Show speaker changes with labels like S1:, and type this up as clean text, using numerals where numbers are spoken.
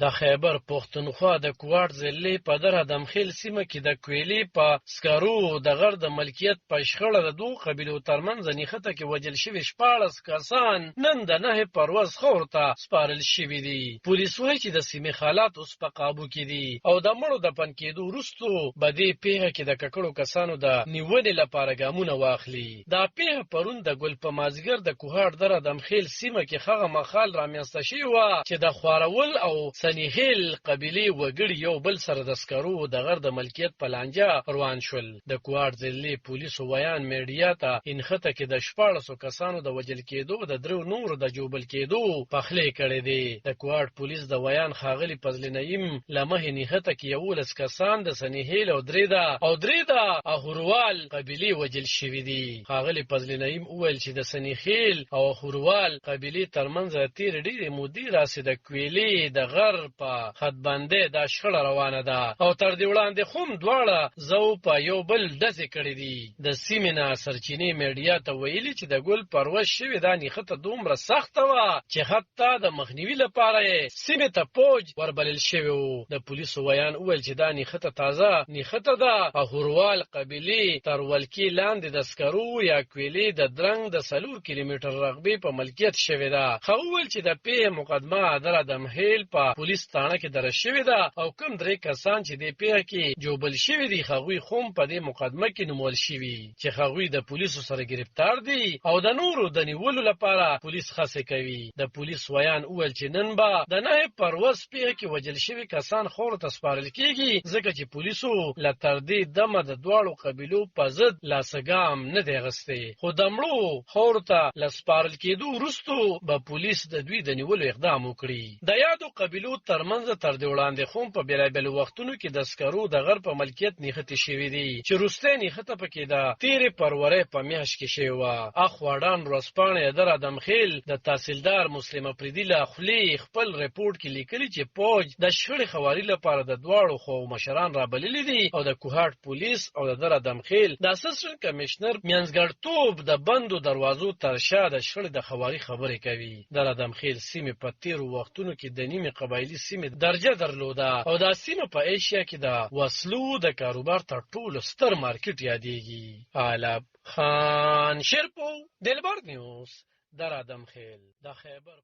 S1: د خیبر پښتونخوا د کوټ ضلع په در دمخیل سیمه کې د کویلې په سکارو د غر د ملکیت په شخړه د دوه قبیلو ترمنځ نښته کې وجل شوي 14 کسان نن د 9 پروز خور ته سپارل شوي دي. پولیس وایي چې د سیمې حالات اوس په قابو کې دي او د مړو د پن کېدو وروسته به دې پیښه کې د ککړو کسانو د نیولې لپاره ګامونه واخلي. دا پیښه پرون د ګل په مازیګر د کوهاټ در دمخیل سیمه کې هغه مخال رامنځته شوی و چې د خوارول او سنیهیل قبیلې وګړي یو بل سره د سکرو د غر د ملکیت په لانجه روان شول. د کوهاټ ضلع پولیسو ویان میډیا ته انخته کې د 14 کسانو د وجل کېدو د درو نورو د جوبل کېدو پخلی کړی دی. د کوهاټ پولیس د ویان خاغلی فضل نعیم لمه انخته کې 11 کسان د سنیهیل او دریدا اهوروال قبیلې وجل شوي دي. خاغلی فضل نعیم وویل چې د سنیهیل او اهوروال قبیلې ترمنځ تیر ډېرې مودې راځي د کویلې د غر په خط باندې د شخړه روانه ده او تر دې وړاندې هم دواړه زو په یو بل ډزې کړې دي. د سیمې نه سرچینې میډیا ته ویلي چې د ګل پروش شوې دا نښته دومره سخته وه چې حتی د مخنیوي لپاره یې سیمې ته پوج وربلل شوی و. د پولیسو ویان وویل چې دا نښته تازه نښته ده. اهوروال قبیلې تر ولکې لاندې د سکرو یا کویلې د درنګ د 4 کیلومتر رقبې په ملکیت شوې ده. خو وویل چې د پیښې مقدمه در دمهیل په پولیس تانه کې درج شوې ده او کوم 3 کسان چې د پیښې کې جوبل شوي دي هغوی هم په دې مقدمه کې نومول شوي چې هغوی د پولیسو سره گرفتار دي او د نورو د نیولو لپاره پولیس هڅې کوي. د پولیس ویان وویل چې نن به د 9 پروز پیښه کې وجل شوي کسان خور ته سپارل کیږي ځکه چې پولیسو له تر دې دمه د دواړو قبیلو په ضد لاسګام نه دی اخیستی. خو د مړو خور ته له سپارل کېدو وروسته به پولیس د دوی د نیولو اقدام وکړي. د یادو قبیلو ترمنځ تر دې وړاندې هم په بېلابېلو وختونو کې د سکرو د غر په ملکیت نښتې شوي دي چې وروستۍ نښته پکې د تېرې فروری په میاشت کې شوې وه. اخواډان ورځپاڼې در دمخیل د تحصیلدار مسلم افریدي له خولې خپل رپورټ کې لیکلي چې پوج د شخړې خواري لپاره د دواړو خو مشران رابللي دي او د کوهاټ پولیس او د در دمخیل د اسسټنټ کمشنر منځګړتوب د بندو دروازو تر شا د شخړې د خواري خبرې کوي. در دمخیل سیمې په تیرو وختونو کې د نیمې قبایلي سیمې درجه درلوده او دا سیمه په ایشیا کې د وسلو د کاروبار تر ټولو ستر مارکیټ یادېږي. علب خان شیرپو دلبر نیوز در دمخیل د خیبر